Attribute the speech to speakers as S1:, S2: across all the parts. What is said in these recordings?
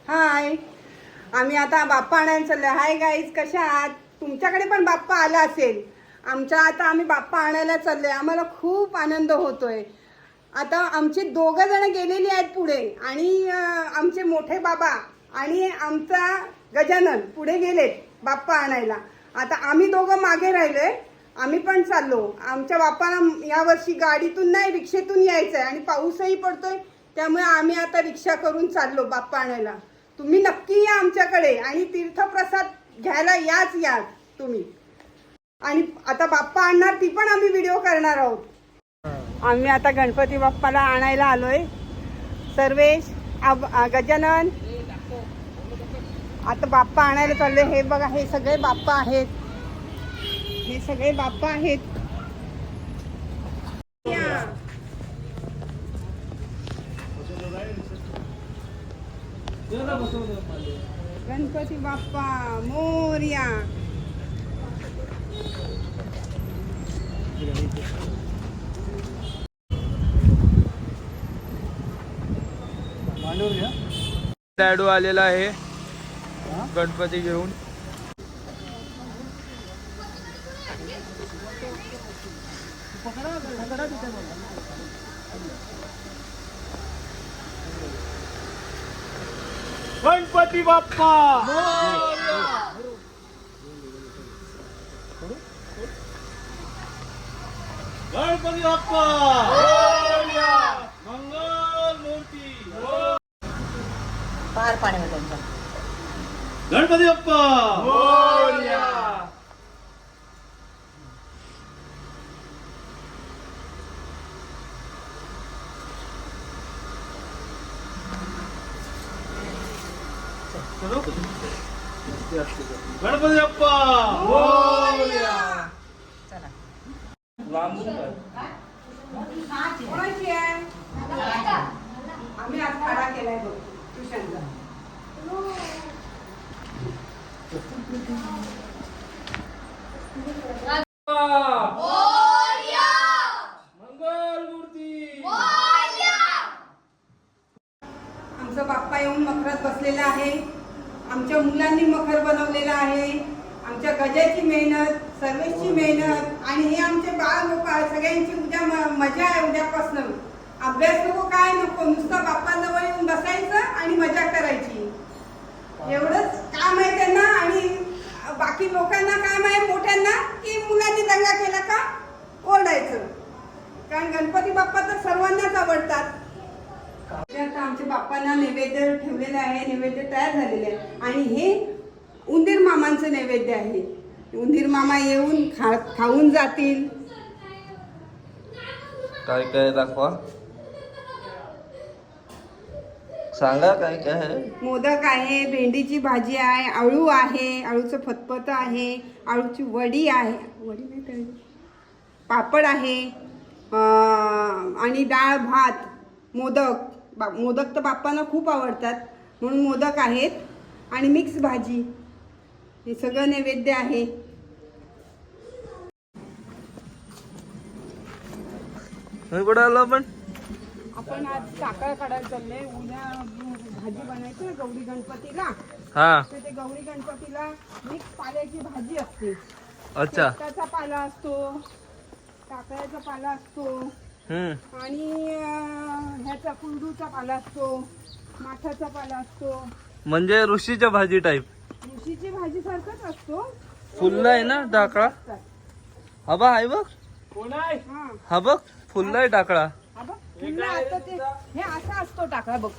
S1: हाय, आम्ही आता बाप्पा आणायला चाललो. हाय गाईज, कशा आहात? तुमच्याकडे पण बाप्पा आला असेल. आता आम्ही बाप्पा आणायला चाललोय. आम्हाला खूप आनंद होतोय. आता आमचे दोघं जण गेलेली आहेत पुढे आणि आमचे मोठे बाबा आणि आमचा गजानन पुढे गेलेत बाप्पा आणायला. आता आम्ही दोघं मागे राहिलोय. आम्ही पण चाललो. आमच्या बाप्पाला यावर्षी गाडीतून नाही रिक्षेतून यायचंय आणि पाऊसही पडतोय, त्यामुळे आम्ही आता रिक्षा करून चाललो बाप्पा आणायला. तुम्ही नक्की या आमच्याकडे आणि तीर्थप्रसाद घ्यायला याच तुम्ही. आणि आता बाप्पा आणणार ती पण आम्ही व्हिडिओ करणार आहोत. आम्ही आता गणपती बाप्पाला आणायला आलोय. सर्वेश, गजानन, आता बाप्पा आणायला चाललोय. हे बघा, हे सगळे बाप्पा आहेत. हे सगळे बाप्पा आहेत. गणपती बाप्पा मोरया.
S2: डॅडू आलेला आहे गणपती घेऊन. गणपती बाप्पा गणपती बाप्पा मंगल मूर्ती
S1: पार पाण्यामध्ये
S2: गणपती बाप्पा मोरया. गणपती बाप्पा मोरया.
S1: कोणाची आहे? आम्ही आज खाडा केलाय बघ ट्युशनला.
S2: मंगल मूर्ती.
S1: आमचा बाप्पा येऊन मखरात बसलेला आहे. आमच्या मुलांनी मखर बनवलेला आहे. आमच्या गजाची मेहनत, सर्वेची मेहनत आणि हे आमचे बाळ लोक सगळ्यांची उद्या मजा आहे. उद्यापासून अभ्यास नको, काय नको, नुसतं बाप्पाजवळ येऊन बसायचं आणि मजा करायची. एवढंच काम आहे त्यांना. आणि बाकी लोकांना काम आहे मोठ्यांना की मुलांनी दंगा केला का ओरडायचं. कारण गणपती बाप्पा तर सर्वांनाच आवडतात. आता आमच्या बाप्पांना नैवेद्य ठेवलेला आहे. नैवेद्य तयार झालेले आहे आणि हे उंदीर मामांचं नैवेद्य आहे. उंदीर मामा येऊन खाऊन जातील.
S2: काय काय दाखवा, सांगा काय काय आहे.
S1: मोदक आहे, भेंडीची भाजी आहे, आळू आहे, आळूचं फतफत आहे, आळूची वडी आहे, वडी नाही तळली, पापड आहे आणि डाळ भात, मोदक. मोदक तर बाप्पांना खूप आवडतात म्हणून मोदक आहेत आणि मिक्स भाजी. हे सगळं नैवेद्य आहे.
S2: कुठं आलो
S1: आपण आज साखर काढायला चाललोय. उद्या भाजी बनायची ना गौरी गणपतीला.
S2: हा,
S1: तर ते गौरी गणपतीला मिक्स पाल्याची भाजी असते.
S2: अच्छा.
S1: त्याचा पाला असतो, टाकळ्याचा पाला असतो आणि ह्याचा कुरडूचा पाला असतो, माठाचा पाला असतो.
S2: म्हणजे ऋषीच्या भाजी टाईप.
S1: ऋषीची भाजी सारखंच असतो.
S2: फुलला आहे ना टाकळा. हा बघ, आहे बघ. हा बघ, फुलला आहे टाकळा.
S1: हे असा असतो टाकळा बघ.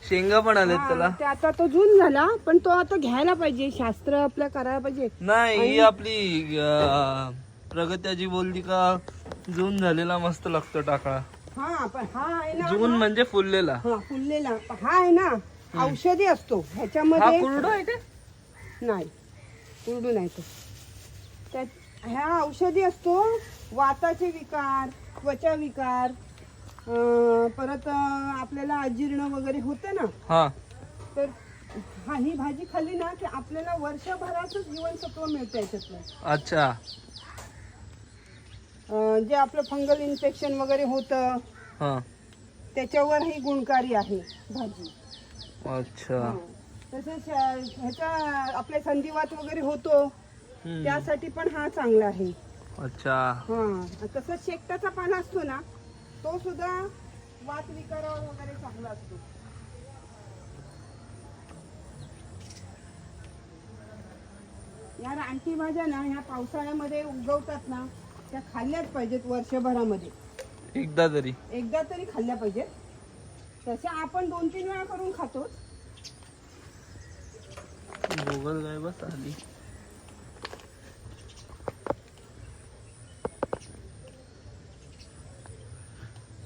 S2: शेंगा पण आलेत त्याला.
S1: ते आता तो जून झाला पण तो आता घ्यायला पाहिजे. शास्त्र आपलं करायला पाहिजे.
S2: नाही, ही आपली प्रगत्याची बोलली का जून झालेला मस्त लागतो टाकळा.
S1: हा पण हा आहे ना,
S2: जून म्हणजे फुललेला.
S1: हा फुललेला. हा आहे ना औषधी असतो
S2: हा
S1: ह्याच्यामध्ये.
S2: कुरडू आहे का?
S1: नाही, कुरडू नाही तो. त्यात ह्या औषधी असतो. वाताचे विकार, त्वचा विकार, परत आपल्याला अजीर्ण वगैरे होते ना,
S2: हा,
S1: तर ही भाजी खाल्ली ना की आपल्याला वर्षभराचं जीवनसत्व मिळतं याच्यातलं.
S2: अच्छा.
S1: जे आपलं फंगल इन्फेक्शन वगैरे होतं त्याच्यावर ही गुणकारी आहे भाजी.
S2: अच्छा.
S1: तसेच ह्याचा आपल्या संधिवात वगैरे होतो त्यासाठी पण हा चांगला आहे.
S2: अच्छा.
S1: हा तसंच शेकटाचा पाला असतो ना तो सुद्धा वात विकारावर वगैरे चांगला असतो. या रानटी भाज्या ना ह्या पावसाळ्यामध्ये उगवतात ना त्या खाल्ल्याच पाहिजेत वर्षभरामध्ये
S2: एकदा तरी
S1: खाल्ल्या पाहिजेत. तशा आपण 2-3 वेळा करून खातो.
S2: गोगल गाय बस आली.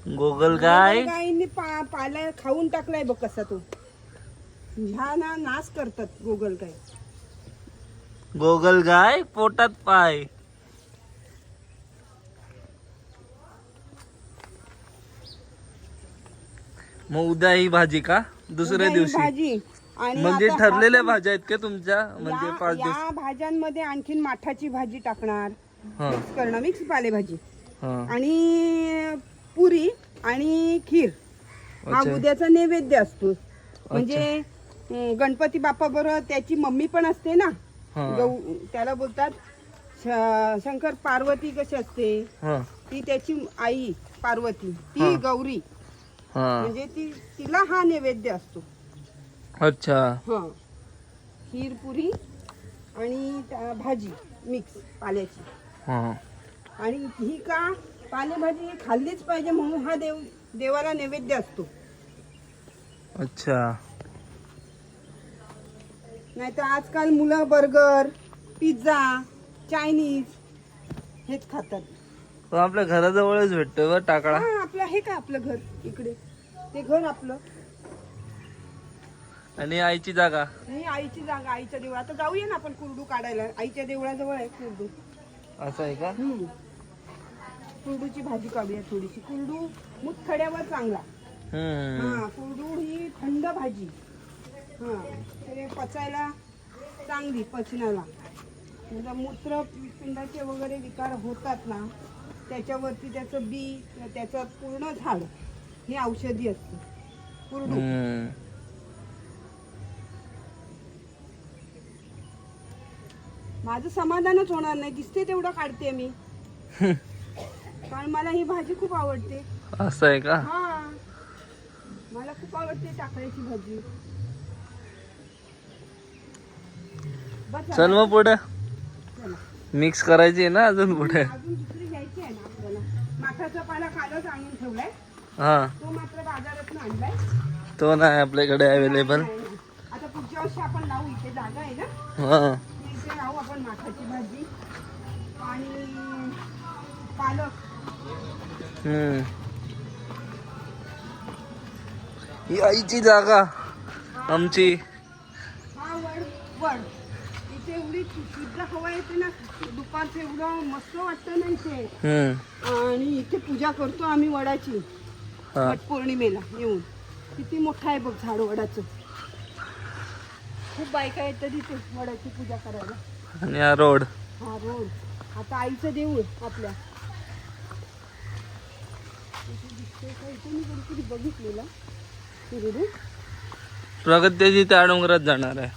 S2: गोगल गाय
S1: गायींनी पाला खाऊन टाकलाय बघ कसा तो. ह्या ना नाश करतात गोगल गाय.
S2: गोगल गाय पोटात पाय. मग उद्या ही भाजी का दुसऱ्या दिवशी
S1: भाजी आणि
S2: म्हणजे
S1: आता
S2: ठरलेल्या भाज्या आहेत का तुमच्या म्हणजे 5 दिवस?
S1: या भाज्यांमध्ये आणखीन माठाची भाजी टाकणार.
S2: हा
S1: मिक्स करणं मिक्स पालेभाजी
S2: हा.
S1: आणि पुरी आणि खीर हा
S2: अच्छा.
S1: उद्याचा नैवेद्य असतो. म्हणजे गणपती बाप्पा बरोबर त्याची मम्मी पण असते ना
S2: हा.
S1: त्याला बोलतात शंकर पार्वती कशी असते
S2: हा
S1: ती त्याची आई पार्वती ती
S2: हा.
S1: गौरी
S2: हा.
S1: म्हणजे तिला हा नैवेद्य असतो.
S2: अच्छा.
S1: हा खीर पुरी आणि भाजी मिक्स पाल्याची.
S2: हा.
S1: आणि ही का पालेभाजी ही खाल्लीच पाहिजे म्हणून हा देवाला नैवेद्य असतो.
S2: अच्छा.
S1: नाही तर आजकाल मुलं बर्गर पिझ्झा चायनीज हेच खातात.
S2: तो आपल्या घराजवळच भेटतो बरं टाकळा.
S1: हा आपलं हे का आपलं घर इकडे ते घर आपलं
S2: आणि आईची जागा.
S1: ही आईची जागा आईच्या देवळा. आता जाऊया ना आपण कुरडू काढायला. आईच्या देवळाजवळ आहे कुरडू.
S2: असं आहे का?
S1: कुरडूची भाजी काढूया थोडीशी. कुरडू मुतखड्यावर चांगला. हा कुरडू ही थंड भाजी. हा ते पचायला चांगली पचनाला. म्हणजे मूत्रपिंडाचे वगैरे विकार होतात ना त्याच्यावरती त्याचं बी त्याचं पूर्ण झाड हे औषधी असते कुरडू. माझं समाधानच होणार नाही. दिसते तेवढं काढते मी कारण मला ही भाजी खूप आवडते.
S2: असं आहे का?
S1: हा मला खूप आवडते टाकळ्याची भाजी.
S2: चल मग पुढे
S1: चला.
S2: मिक्स करायची आहे ना अजून पुढे.
S1: अजून दुसरी घ्यायची आहे ना आपल्याला. माठाचा पाला कालच आणून ठेवलाय.
S2: हा
S1: तो मात्र बाजारातून आणलाय.
S2: तो नाही आपल्याकडे अवेलेबल.
S1: नाही, नाही. आता पुढच्या वर्षी आपण लावू. इथे जागा आहे ना
S2: हा.
S1: इथे लावू आपण माठाची भाजी आणि पालक.
S2: ही आईची जागा आमची.
S1: हा वड इथे एवढी शुद्ध हवा येते ना दुपारचं एवढं मस्त वाटतं ना इथे. आणि इथे पूजा करतो आम्ही वडाची वट पौर्णिमेला येऊन. किती मोठा आहे बघ झाड वडाचं. खूप बायका येतात इथे वडाची पूजा करायला.
S2: आणि हा रोड.
S1: हा रोड. आता आईचं देऊळ आपल्या बघितलेला कुरडू.
S2: प्रगतीची त्या डोंगरात जाणार आहे.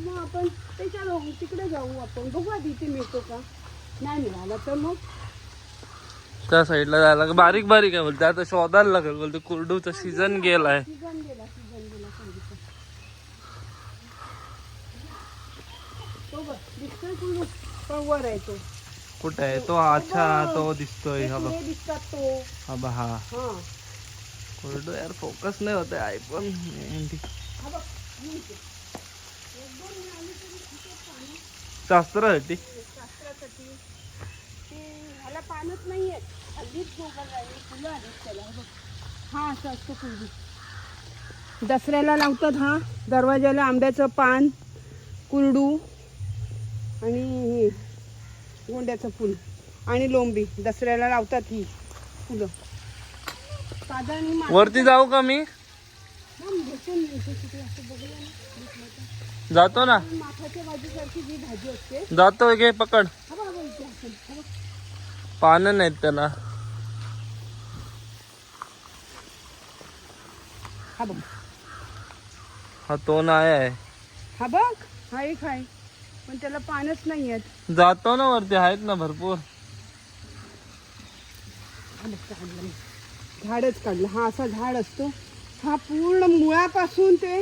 S1: मग आपण त्याच्या तिकडे जाऊ. आपण बघू आधी इथे मिळतो का. नाही मिळाला तर मग
S2: त्या साईडला जायला बारीक बारीक आहे बोलते. आता शोधायला लागेल बोलते. कुरडूचा सीझन गेलाय.
S1: सीझन गेला सांगितलं. तो बघ दिसतोय कुरडू पण वर आहे तो.
S2: कुठे आहे तो? अच्छा तो दिसतोय. हा बघ.
S1: पुढे दिसतात तो.
S2: हा बघ. हा
S1: हा
S2: कुरडू यार फोकस नाही होत आहे. आयफोन
S1: हा बघ
S2: शास्त्रासाठी.
S1: शास्त्रासाठी ते ह्याला पानच नाहीये. हल्लीच गोगल राहिली फुलं आलीत त्याला. बघ हा असं असतो कुरडू. दसऱ्याला लावतात हा दरवाजाला आंब्याचं पान कुरडू आणि हे गोंड्याचं फुल आणि लोंबी दसऱ्याला लावतात ही फुलं. साधारण ही
S2: वरती जाऊ का मी? जातो ना.
S1: माठाच्या भाजीसारखी जी भाजी असते.
S2: जातो घे पकड. पानं नाहीत त्याला.
S1: हा बघ
S2: हा तो नाही आहे.
S1: हा बघ, हा एक आहे पण त्याला पानच नाही आहेत.
S2: जातो ना वरती, आहेत ना भरपूर.
S1: झाडच काढलं. हा असा झाड असतो, हा पूर्ण मुळापासून ते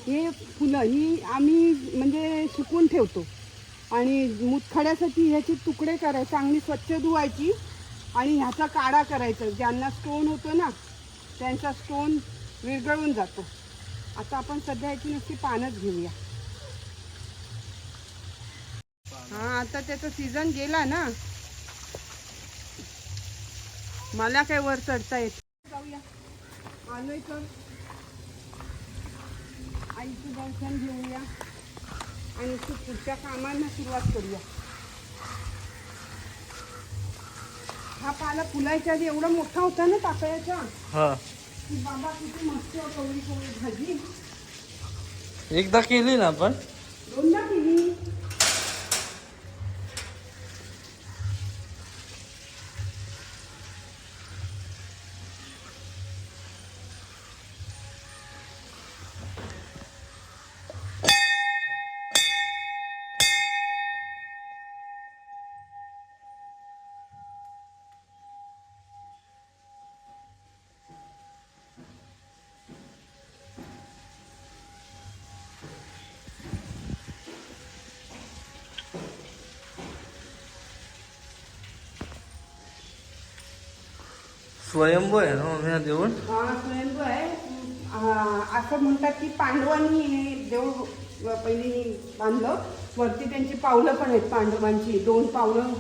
S1: हे फुलं ही आम्ही म्हणजे सुकून ठेवतो आणि मुतखड्यासाठी ह्याचे तुकडे करायचे, चांगली स्वच्छ धुवायची आणि ह्याचा काढा करायचा. ज्यांना स्टोन होतो ना त्यांचा स्टोन विरघळून जातो. आता आपण सध्या ह्याची नुसती पानच घेऊया. हा आता त्याचा सीझन गेला ना, मला काय वर चढता येत. जाऊया, आलोय तर आईचं दर्शन घेऊया आणि पुढच्या कामांना सुरुवात करूया. हा पाला फुलायच्या आधी एवढा मोठा होता ना ताकयाचा
S2: हा,
S1: की बाबा किती मस्त कवळी कवळी भाजी.
S2: एकदा केली ना आपण.
S1: दोनदा केली.
S2: स्वयंभू आहे ना मम्मी हा देऊळ.
S1: स्वयंभू आहे. असं म्हणतात की पांडवांनी हे देऊळ पहिली बांधलं. वरती त्यांची पावलं पण आहेत पांडवांची, 2 पावलं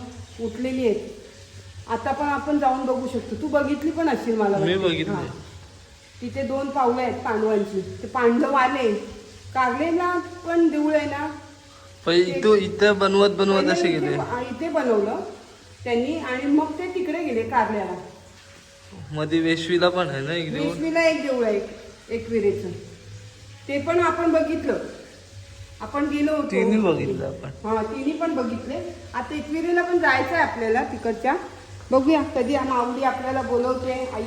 S1: उठलेली आहेत. आता पण आपण जाऊन बघू शकतो. तू बघितली पण असशील मला
S2: मी
S1: वाटतं.
S2: बघितली.
S1: हां. तिथे 2 पावलं आहेत पांडवांची. ते पांडव आले. कारलेला पण देऊळ आहे ना,
S2: इथं बनवत
S1: पहिले
S2: असे गेले.
S1: इथे बनवलं त्यांनी आणि मग ते तिकडे गेले कारल्याला.
S2: मध्ये वेशवीला पण आहे ना एक देऊळ.
S1: वेशवीला एक देऊळ आहे एकविरेचं, ते पण आपण बघितलं. आपण गेलो होतो.
S2: तिन्ही बघितलं आपण.
S1: हा, तिन्ही पण बघितले. आता एकविरेला पण जायचं आहे आपल्याला तिकडच्या. बघूया कधी माऊली आपल्याला बोलवते आई.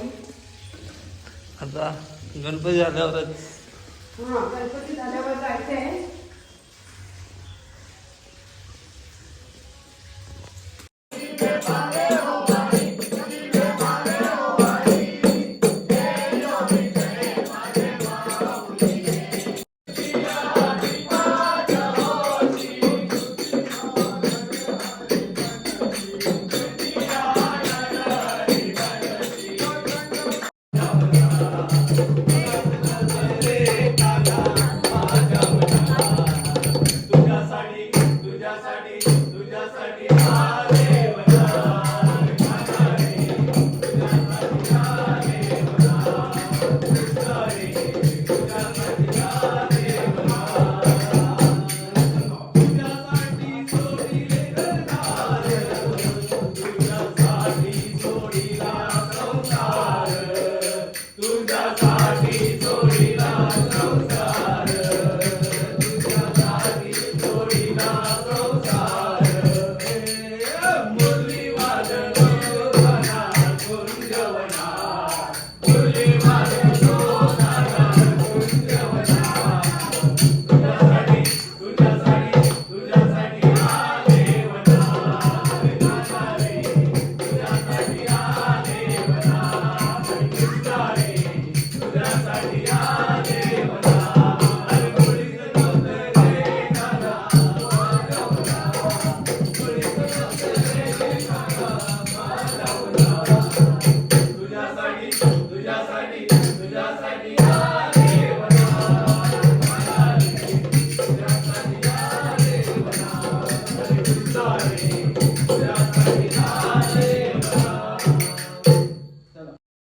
S2: आता गणपती झाल्यावरच.
S1: हा, गणपती झाल्यावर जायचं आहे.